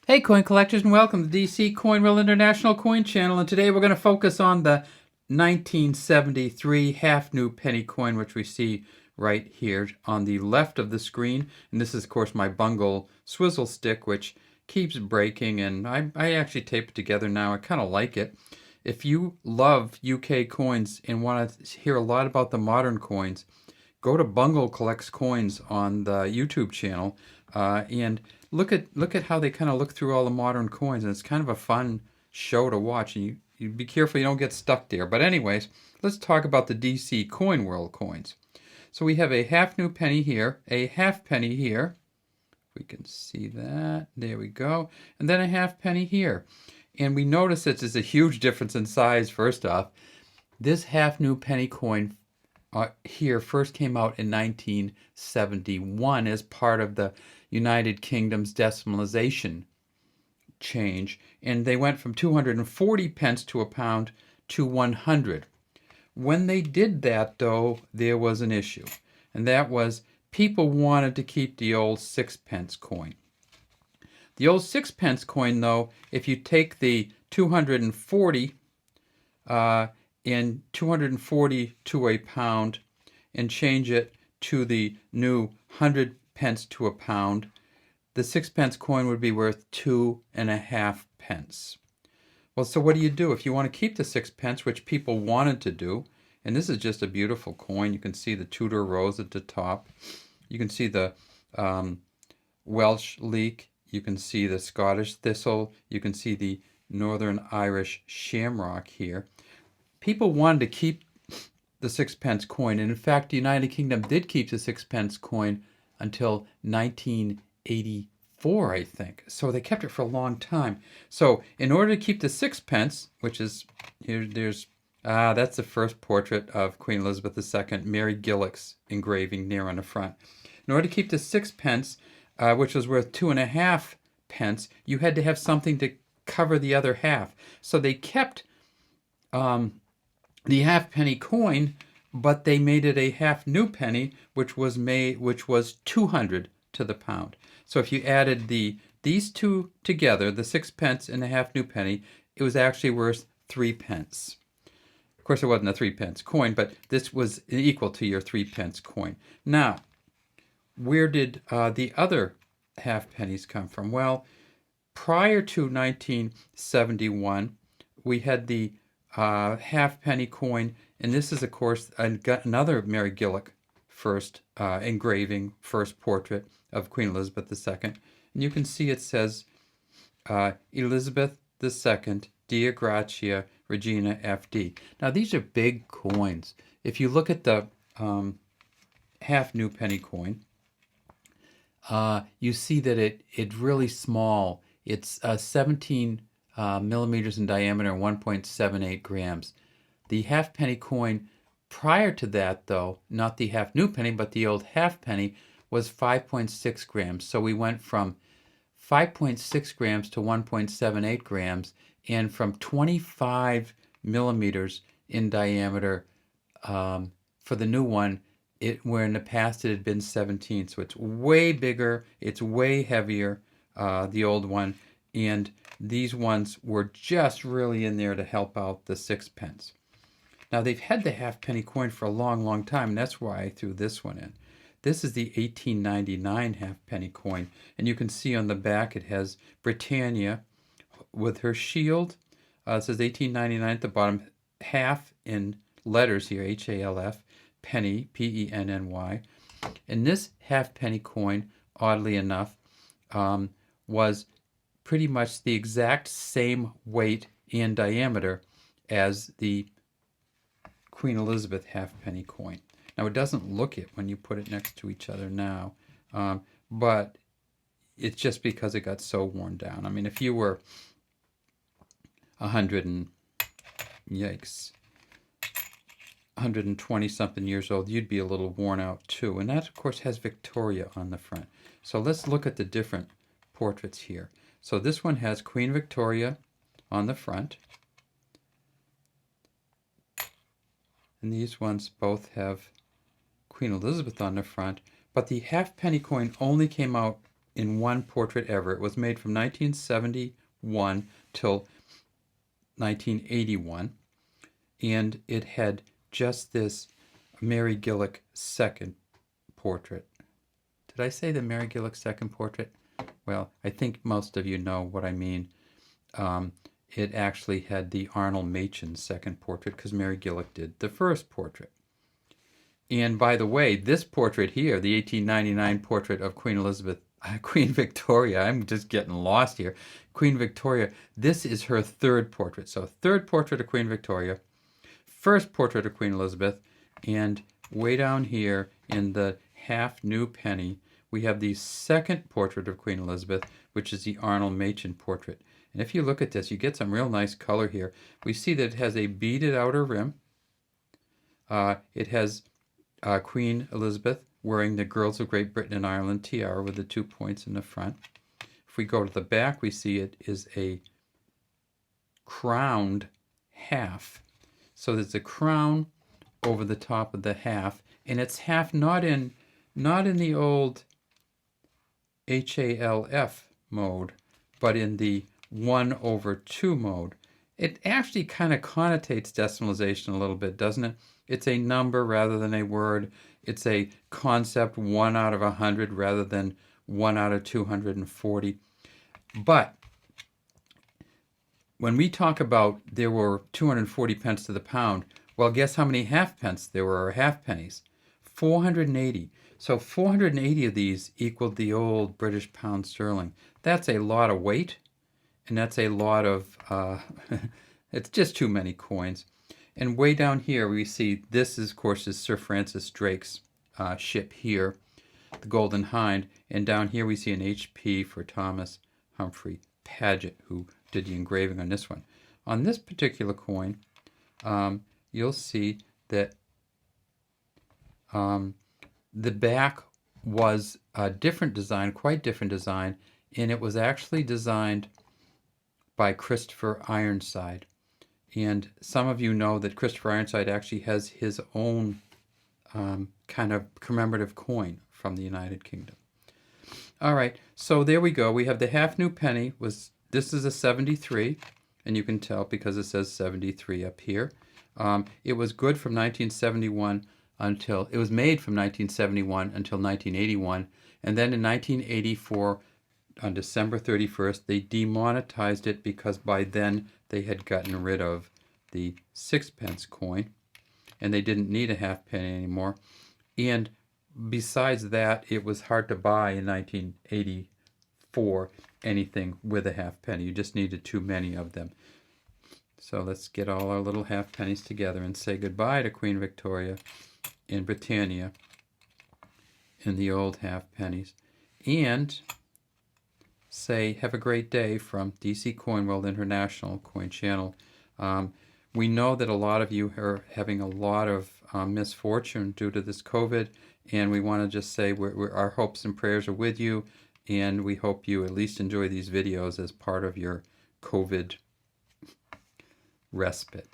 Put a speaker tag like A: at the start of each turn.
A: Hey coin collectors, and welcome to DC Coin World International Coin Channel, and today we're going to focus on the 1973 half new penny coin, which we see right here on the left of the screen. And this is of course my Bungle swizzle stick, which keeps breaking, and I actually tape it together now. I kind of like it. If you love UK coins and want to hear a lot about the modern coins, go to Bungle Collects Coins on the YouTube channel, and look at how they kind of look through all the modern coins, and it's kind of a fun show to watch. And you be careful you don't get stuck there. But anyways, let's talk about the DC Coin World coins. So we have a half new penny here, a half penny here. We can see that. There we go. And then a half penny here. And we notice that there's a huge difference in size. First off, this half new penny coin here first came out in 1971 as part of the United Kingdom's decimalization change, and they went from 240 pence to a pound to 100. When they did that, though, there was an issue, and that was people wanted to keep the old sixpence coin. The old sixpence coin, though, if you take the 240 and 240 to a pound and change it to the new 100 pence to a pound, the sixpence coin would be worth 2.5 pence. Well, so what do you do if you want to keep the sixpence, which people wanted to do? And this is just a beautiful coin. You can see the Tudor rose at the top. You can see the Welsh leek. You can see the Scottish thistle. You can see the Northern Irish shamrock here. People wanted to keep the sixpence coin, and in fact, the United Kingdom did keep the sixpence coin until 1984, I think. So they kept it for a long time. So in order to keep the sixpence, which is that's the first portrait of Queen Elizabeth II, Mary Gillick's engraving there on the front. In order to keep the sixpence, which was worth 2.5 pence, you had to have something to cover the other half. So they kept the halfpenny coin, but they made it a half new penny, which was 200 to the pound. So if you added these two together, the sixpence and the half new penny, it was actually worth 3 pence. Of course, it wasn't a 3 pence coin, but this was equal to your 3 pence coin. Now, where did the other half pennies come from? Well, prior to 1971, we had the halfpenny coin, and this is, of course, another Mary Gillick first engraving, first portrait of Queen Elizabeth II. And you can see it says Elizabeth II, Dea Gratia Regina FD. Now, these are big coins. If you look at the half new penny coin, you see that it's really small. It's 17 millimeters in diameter, 1.78 grams. The halfpenny coin prior to that, though, not the half new penny, but the old halfpenny, was 5.6 grams. So we went from 5.6 grams to 1.78 grams, and from 25 millimeters in diameter for the new one, where in the past it had been 17. So it's way bigger, it's way heavier, the old one, and these ones were just really in there to help out the sixpence. Now they've had the halfpenny coin for a long, long time, and that's why I threw this one in. This is the 1899 halfpenny coin, and you can see on the back it has Britannia with her shield. It says 1899 at the bottom, half in letters here, HALF, penny, PENNY. And this halfpenny coin, oddly enough, was pretty much the exact same weight and diameter as the Queen Elizabeth halfpenny coin. Now, it doesn't look it when you put it next to each other now, but it's just because it got so worn down. I mean, if you were 120 something years old, you'd be a little worn out too. And that, of course, has Victoria on the front. So let's look at the different portraits here. So this one has Queen Victoria on the front. And these ones both have Queen Elizabeth on the front. But the halfpenny coin only came out in one portrait ever. It was made from 1971 till 1981, and it had just this Mary Gillick second portrait. Did I say the Mary Gillick second portrait? Well, I think most of you know what I mean. It actually had the Arnold Machin second portrait because Mary Gillick did the first portrait. And by the way, this portrait here, the 1899 portrait of Queen Victoria, I'm just getting lost here. Queen Victoria, this is her third portrait. So third portrait of Queen Victoria, first portrait of Queen Elizabeth, and way down here in the half new penny, we have the second portrait of Queen Elizabeth, which is the Arnold Machin portrait. And if you look at this, you get some real nice color here. We see that it has a beaded outer rim. It has Queen Elizabeth wearing the Girls of Great Britain and Ireland tiara with the 2 points in the front. If we go to the back, we see it is a crowned half. So there's a crown over the top of the half, and it's half not in the old HALF mode, but in the 1/2 mode. It actually kind of connotates decimalization a little bit, doesn't it? It's a number rather than a word. It's a concept 1 out of 100 rather than 1 out of 240. But when we talk about there were 240 pence to the pound, well, guess how many halfpence there were, or halfpennies? 480. So 480 of these equaled the old British pound sterling. That's a lot of weight, and that's a lot of, it's just too many coins. And way down here we see this, is, of course, is Sir Francis Drake's ship here, the Golden Hind. And down here we see an HP for Thomas Humphrey Paget, who did the engraving on this one. On this particular coin, you'll see that the back was a different design, quite different design, and it was actually designed by Christopher Ironside. And some of you know that Christopher Ironside actually has his own kind of commemorative coin from the United Kingdom. All right, so there we go. We have the half new penny. This is a 73, and you can tell because it says 73 up here. It was good from 1971 until, it was made from 1971 until 1981, and then in 1984, on December 31st, they demonetized it because by then they had gotten rid of the 6-pence coin, and they didn't need a halfpenny anymore. And besides that, it was hard to buy in 1984 anything with a halfpenny. You just needed too many of them. So let's get all our little halfpennies together and say goodbye to Queen Victoria in Britannia in the old halfpennies. And say have a great day from DC Coin World International Coin Channel. We know that a lot of you are having a lot of misfortune due to this COVID, and we want to just say our hopes and prayers are with you, and we hope you at least enjoy these videos as part of your COVID respite.